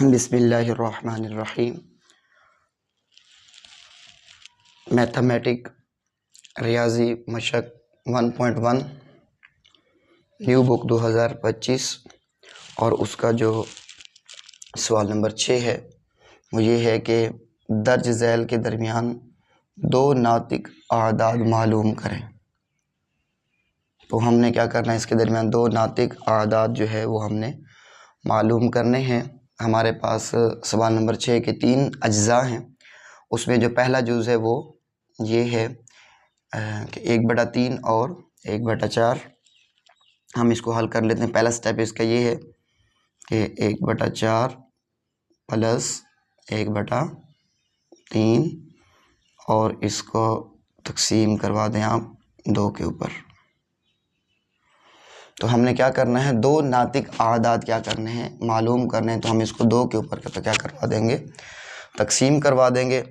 बिस्मिल्लाहिर्रहमानिर्रहीम। Mathematic रियाजी मशक 1.1 new book 2025 और उसका जो सवाल नंबर 6 है वो ये है कि दर्ज झैल के दरमियान दो नातिक आदाद मालूम करें। तो हमने क्या करना है, इसके दरमियान दो नातिक आदाद जो है वो हमने मालूम करने हैं। हमारे पास सवाल नंबर 6 के 3 अज्जा हैं। उसमें जो पहला जुज़ है वो ये है कि 1/3 और 1/4। हम इसको हल कर लेते हैं। पहला स्टेप इसका ये है कि 1/4 प्लस 1/3 और इसको तकसीम करवा दें आप 2 के ऊपर। तो हमने क्या करना है, दो नातिक आदाद क्या करने हैं, मालूम करने हैं। तो हम इसको 2 के ऊपर क्या करवा देंगे, तकसीम करवा देंगे।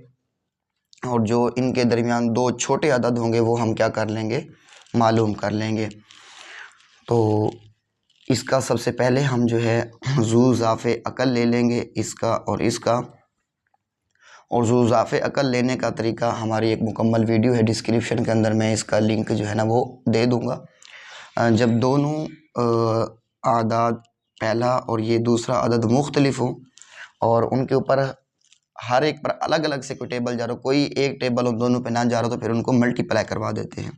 और जो इनके दरमियान दो छोटे अदद होंगे वो हम क्या कर लेंगे, मालूम कर लेंगे। तो इसका सबसे पहले हम जो है ज़ू ज़ाफ़े अकल ले लेंगे, इसका और इसका। और ज़ू ज़ाफ़े अकल लेने का तरीका हमारी एक मुकम्मल वीडियो है, डिस्क्रिप्शन के अंदर मैं इसका लिंक जो है ना वो दे दूँगा। जब दोनों आदाद, पहला और ये दूसरा अदद मुख्तलिफ हों और उनके ऊपर हर एक पर अलग अलग से कोई टेबल जा रहा हो, कोई एक टेबल उन दोनों पे ना जा रहा, तो फिर उनको मल्टीप्लाई करवा देते हैं।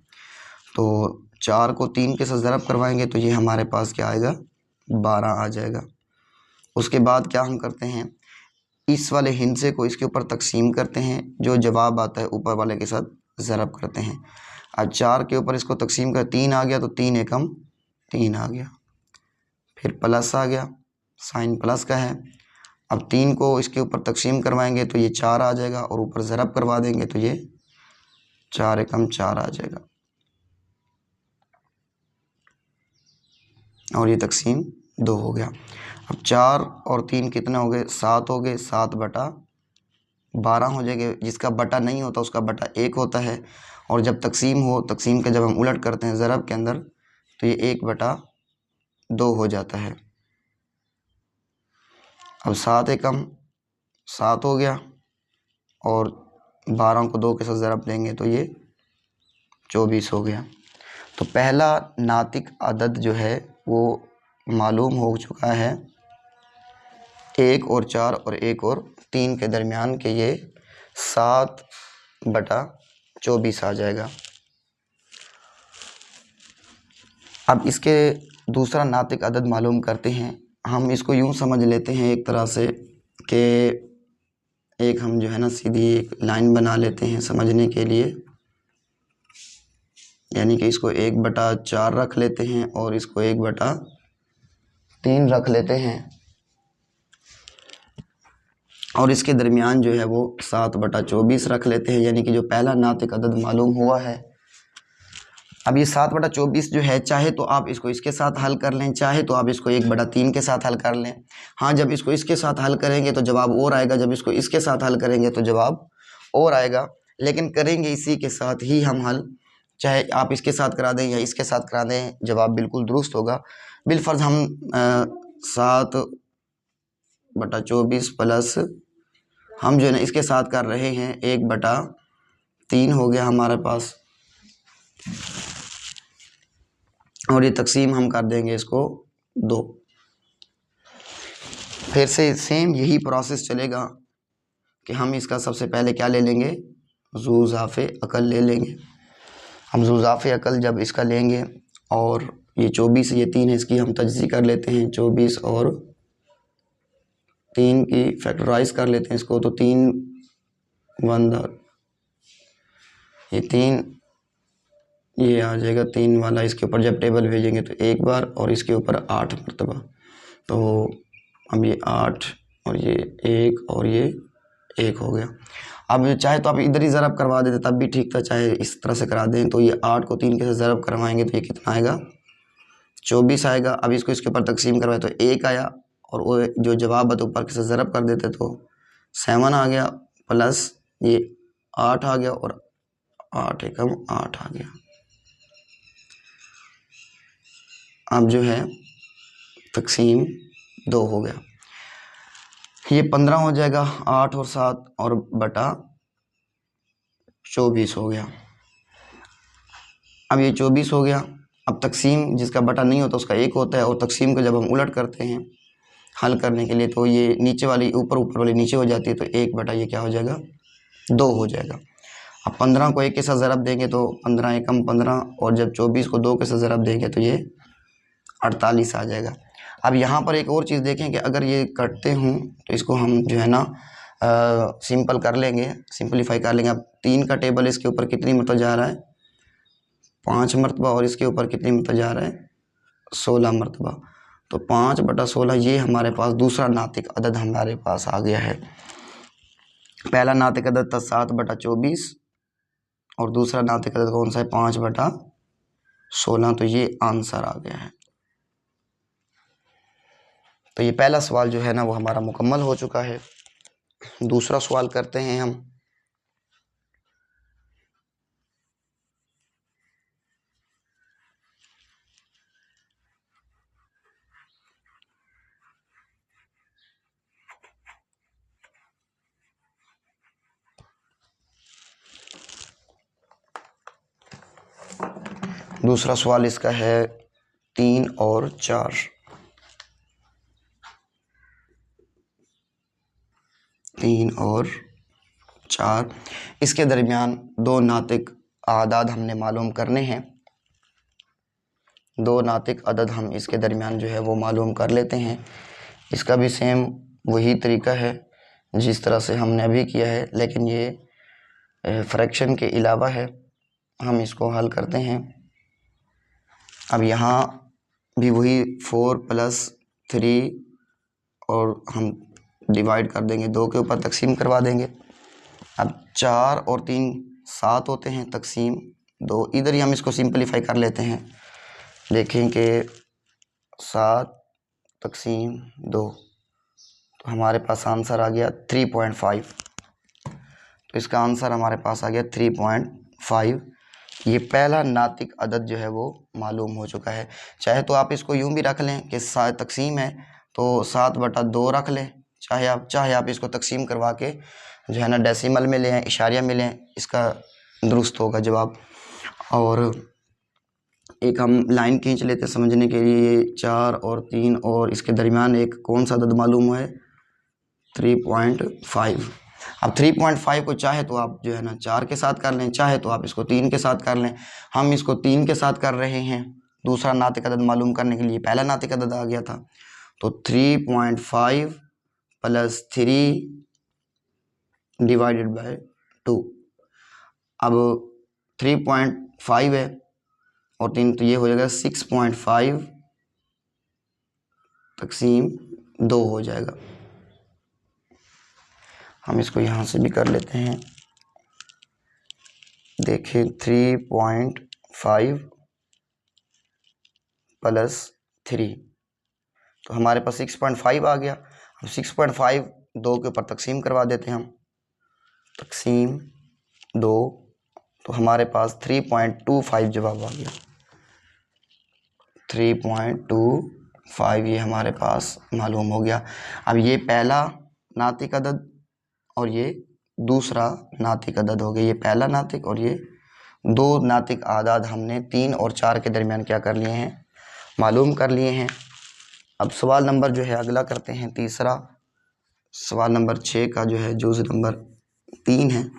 तो 4 को 3 के साथ ज़रब करवाएंगे तो ये हमारे पास क्या आएगा, 12 आ जाएगा। उसके बाद क्या हम करते हैं, इस वाले हिंसे को इसके ऊपर तकसीम करते हैं, जो जवाब आता है ऊपर वाले के साथ ज़रब करते हैं। अब 4 के ऊपर इसको तकसीम कर 3 आ गया तो 3 एकम 3 आ गया, फिर प्लस आ गया, साइन प्लस का है। अब 3 को इसके ऊपर तकसीम करवाएंगे तो ये 4 आ जाएगा और ऊपर ज़रब करवा देंगे तो ये 4 एकम 4 आ जाएगा और ये तकसीम 2 हो गया। अब 4 और 3 कितना हो गए, 7 हो गए। 7/12 हो जाएंगे। जिसका बटा नहीं होता उसका बटा 1 होता है। और जब तकसीम हो, तकसीम का जब हम उलट करते हैं ज़रब के अंदर तो ये 1/2 हो जाता है। अब 7 एकम 7 हो गया और 12 को 2 के साथ ज़रब देंगे तो ये 24 हो गया। तो पहला नातिक अदद जो है वो मालूम हो चुका है, 1 और 4 और 1 और 3 के दरमियान के ये 7/24 आ जाएगा। अब इसके दूसरा नातिक अदद मालूम करते हैं। हम इसको यूँ समझ लेते हैं एक तरह से कि एक हम जो है ना सीधी एक लाइन बना लेते हैं समझने के लिए, यानी कि इसको 1/4 रख लेते हैं और इसको 1/3 रख लेते हैं और इसके दरमियान जो है वो 7/24 रख लेते हैं, यानी कि जो पहला नातिक अदद मालूम हुआ है। अब ये 7/24 जो है, चाहे तो आप इसको इसके साथ हल कर लें, चाहे तो आप इसको 1/3 के साथ हल कर लें। हाँ, जब इसको इसके साथ हल करेंगे तो जवाब और आएगा, जब इसको इसके साथ हल करेंगे तो जवाब और आएगा। लेकिन करेंगे इसी के साथ ही हम हल, चाहे आप इसके साथ करा दें या इसके साथ करा दें, जवाब बिल्कुल दुरुस्त होगा। बिलफर्ज हम 7/24 प्लस हम जो है ना इसके साथ कर रहे हैं 1/3 हो गया हमारे पास, और ये तकसीम हम कर देंगे इसको 2। फिर से सेम यही प्रोसेस चलेगा कि हम इसका सबसे पहले क्या ले लेंगे, ज़ू ज़ाफ़े अकल ले लेंगे। हम ज़ू ज़ाफ़े अकल जब इसका लेंगे और ये 24 ये 3 है, इसकी हम तजज़ी कर लेते हैं। 24 और 3 की फैक्टराइज कर लेते हैं इसको, तो 3 1 ये 3 ये आ जाएगा 3 वाला। इसके ऊपर जब टेबल भेजेंगे तो 1 बार और इसके ऊपर 8 मरतबा, तो अब ये 8 और ये 1 और ये 1 हो गया। अब चाहे तो आप इधर ही ज़रब करवा देते तब भी ठीक था, चाहे इस तरह से करा दें। तो ये 8 को 3 के साथ ज़रब करवाएंगे तो ये कितना आएगा, 24 आएगा। अब इसको इसके ऊपर तकसीम करवाए तो 1 आया और वो जो जवाब है तो ऊपर के साथ ज़रब कर देते तो 7 आ गया, प्लस ये 8 आ गया और 8 एकम 8 आ गया। अब जो है तकसीम 2 हो गया। ये 15 हो जाएगा, 8 और 7 और बटा 24 हो गया। अब ये 24 हो गया। अब तकसीम जिसका बटा नहीं होता उसका 1 होता है, और तकसीम को जब हम उलट करते हैं हल करने के लिए तो ये नीचे वाली ऊपर ऊपर वाली नीचे हो जाती है, तो 1 बटा ये क्या हो जाएगा, 2 हो जाएगा। अब 15 को 1 के साथ ज़रब देंगे तो 15 एकम 15, और जब 24 को 2 के साथ ज़रब देंगे तो ये 48 आ जाएगा। अब यहाँ पर एक और चीज़ देखें कि अगर ये कटते हों तो इसको हम जो है ना सिंपल कर लेंगे, सिंपलीफाई कर लेंगे। अब 3 का टेबल इसके ऊपर कितनी मरतबा जा रहा है, 5 मरतबा, और इसके ऊपर कितनी मरतबा जा रहा है, 16 मरतबा। तो 5 बटा 16 ये हमारे पास दूसरा नातिक अदद हमारे पास आ गया है। पहला नातिक अदद था 7 बटा 24 और दूसरा नातिक अदद कौन सा है, 5 बटा 16। तो ये आंसर आ गया है। तो ये पहला सवाल जो है ना वो हमारा मुकम्मल हो चुका है। दूसरा सवाल करते हैं हम। दूसरा सवाल इसका है 3 और 4। 3 और 4 इसके दरमियान दो नातिक आदाद हमने मालूम करने हैं। दो नातिक अदद हम इसके दरमियान जो है वो मालूम कर लेते हैं। इसका भी सेम वही तरीका है जिस तरह से हमने अभी किया है, लेकिन ये फ्रैक्शन के अलावा है। हम इसको हल करते हैं। अब यहाँ भी वही 4 + 3 और हम डिवाइड कर देंगे, 2 के ऊपर तकसीम करवा देंगे। अब 4 और 3 7 होते हैं, तकसीम 2। इधर ही हम इसको सिंपलीफाई कर लेते हैं। देखें कि 7 तकसीम 2, तो हमारे पास आंसर आ गया 3.5। तो इसका आंसर हमारे पास आ गया 3.5। ये पहला नातिक अदद जो है वो मालूम हो चुका है। चाहे तो आप इसको यूं भी रख लें कि 7 तकसीम है तो 7 बटा 2 रख लें, चाहे आप इसको तकसीम करवा के जो है ना डेसिमल में लें, इशारिया में लें, इसका दुरुस्त होगा जवाब। और एक हम लाइन खींच लेते हैं समझने के लिए। 4 और 3 और इसके दरमियान एक कौन सा अदद मालूम हुआ है, 3.5। अब 3.5 को चाहे तो आप जो है ना 4 के साथ कर लें, चाहे तो आप इसको 3 के साथ कर लें। हम इसको 3 के साथ कर रहे हैं दूसरा नातिक अदद मालूम करने के लिए। पहला नातिक अदद आ गया था, तो 3.5 + 3 / 2। अब 3.5 है और 3, तो ये हो जाएगा 6.5 तकसीम 2 हो जाएगा। हम इसको यहाँ से भी कर लेते हैं। देखिए 3.5 + 3, तो हमारे पास 6.5 आ गया। अब 6.5 2 के ऊपर तकसीम करवा देते हैं हम, तकसीम 2, तो हमारे पास 3.25 जवाब आ गया। 3.25 ये हमारे पास मालूम हो गया। अब ये पहला नातिक अदद और ये दूसरा नातिक अदद हो गया। ये पहला नातिक और ये दो नातिक आदाद हमने 3 और 4 के दरमियान क्या कर लिए हैं, मालूम कर लिए हैं। अब सवाल नंबर जो है अगला करते हैं, तीसरा। सवाल नंबर 6 का जो है जुज़ नंबर 3 है,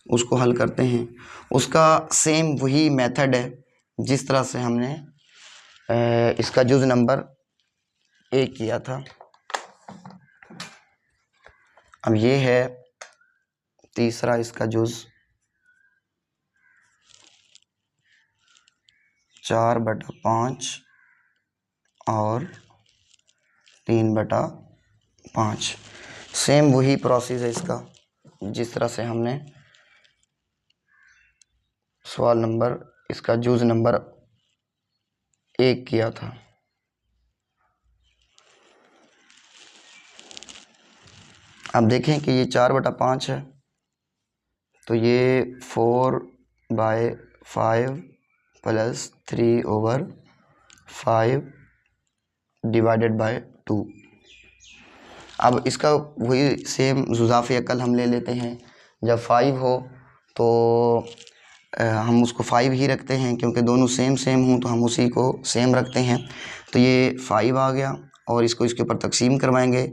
उसको हल करते हैं। उसका सेम वही मेथड है जिस तरह से हमने इसका जुज़ नंबर 1 किया था। अब ये है तीसरा इसका जुज़, 4/5 और 3/5। सेम वही प्रोसेस है इसका जिस तरह से हमने सवाल नंबर इसका जुज़ नंबर 1 किया था। अब देखें कि ये 4/5 है, तो ये 4/5 + 3/5 / 2। अब इसका वही सेम जुज़ाफ़ी अकल हम ले लेते हैं। जब 5 हो तो हम उसको 5 ही रखते हैं, क्योंकि दोनों सेम सेम हों तो हम उसी को सेम रखते हैं। तो ये 5 आ गया और इसको इसके ऊपर तकसीम करवाएंगे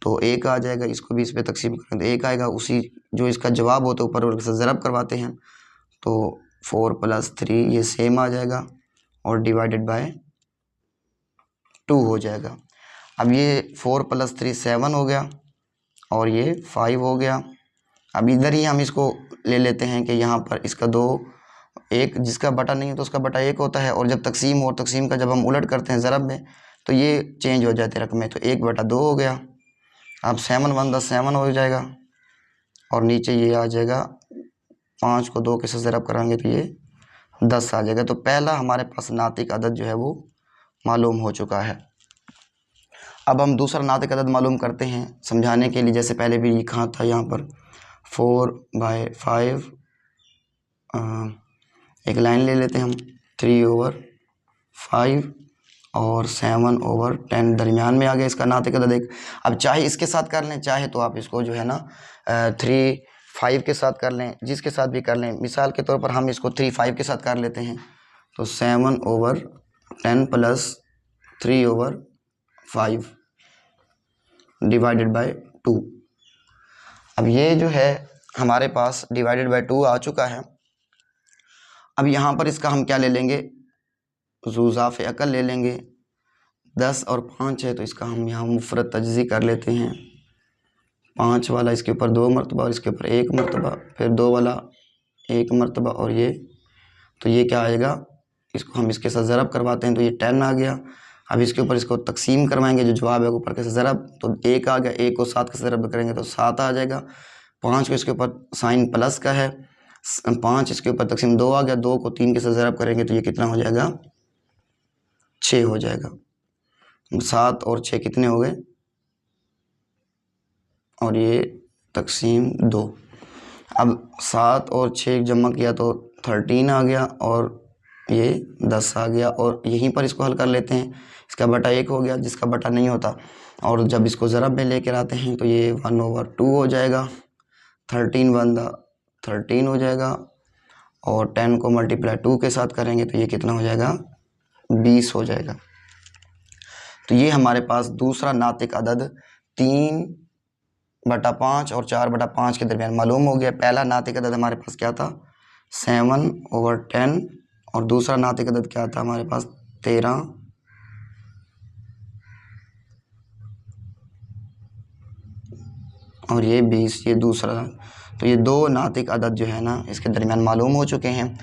तो 1 आ जाएगा। इसको भी इस पर तकसीम करेंगे तो 1 आएगा। उसी जो इसका जवाब होता है ऊपर से ज़रब करवाते हैं तो 4 + 3 ये सेम आ जाएगा और डिवाइडेड बाय 2 हो जाएगा। अब ये 4 + 3 7 हो गया और ये 5 हो गया। अब इधर ही हम इसको ले लेते हैं कि यहाँ पर इसका 2 1 जिसका बटा नहीं है तो उसका बटा 1 होता है, और जब तकसीम और तकसीम का जब हम उलट करते हैं ज़रब में तो ये चेंज हो जाते हैं रकमें। तो 1/2 हो गया। अब 7 × 1 = 7 हो जाएगा और नीचे ये आ जाएगा 5 को 2 के साथ ज़रब कराएंगे तो ये 10 आ जाएगा। तो पहला हमारे पास नातिक अदद जो है वो मालूम हो चुका है। अब हम दूसरा नातिक अदद मालूम करते हैं समझाने के लिए। जैसे पहले भी लिखा था यहाँ पर 4/5 एक लाइन ले लेते हैं हम 3/5 और 7/10 दरमियान में आ गया इसका नातिक अदद एक। अब चाहे इसके साथ कर लें, चाहे तो आप इसको जो है ना 3/5 के साथ कर लें, जिसके साथ भी कर लें। मिसाल के तौर पर हम इसको 3/5 के साथ कर लेते हैं तो 7/10 + 3/5 डिवाइडेड बाय 2। अब ये जो है हमारे पास डिवाइडेड बाय 2 आ चुका है। अब यहाँ पर इसका हम क्या ले लेंगे, ज़ुज़ाफ़े अकल ले लेंगे। 10 और 5 है तो इसका हम यहाँ मुफ़रद तजज़ी कर लेते हैं। 5 वाला इसके ऊपर 2 मरतबा और इसके ऊपर 1 मरतबा, फिर 2 वाला 1 मरतबा और ये, तो ये क्या आएगा, इसको हम इसके साथ ज़रब करवाते हैं तो ये 10 आ गया। अब इसके ऊपर इसको तकसीम करवाएंगे, जो जवाब है ऊपर के साथ ज़रब, तो 1 आ गया। 1 को 7 के साथ ज़रब करेंगे तो 7 आ जाएगा। 5 को इसके ऊपर साइन प्लस का है, 5 इसके ऊपर तकसीम 2 आ गया। 2 को 3 के साथ ज़रब करेंगे तो ये कितना हो जाएगा, 6 हो जाएगा। 7 और 6 कितने हो गए, और ये तकसीम 2। अब 7 और 6 जमा किया तो 13 आ गया और ये 10 आ गया। और यहीं पर इसको हल कर लेते हैं। इसका बटा 1 हो गया, जिसका बटा नहीं होता, और जब इसको ज़रब में लेकर आते हैं तो ये 1/2 हो जाएगा। 13 × 13 हो जाएगा और 10 को मल्टीप्लाई 2 के साथ करेंगे तो ये कितना हो जाएगा, 20 हो जाएगा। तो ये हमारे पास दूसरा नातिक अदद 3/5 और 4/5 के दरमियान मालूम हो गया। पहला नातिक अदद हमारे पास क्या था, 7/10, और दूसरा नातिक अदद क्या था हमारे पास, 13 और ये 20, ये दूसरा। तो ये 2 नातिक अदद जो है ना इसके दरमियान मालूम हो चुके हैं।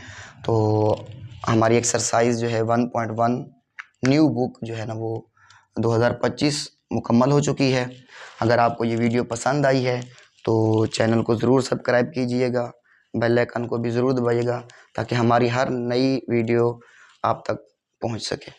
तो हमारी एक्सरसाइज जो है 1.1 न्यू बुक जो है ना वो 2025 मुकम्मल हो चुकी है। अगर आपको ये वीडियो पसंद आई है तो चैनल को ज़रूर सब्सक्राइब कीजिएगा, बेल आइकन को भी ज़रूर दबाइएगा ताकि हमारी हर नई वीडियो आप तक पहुंच सके।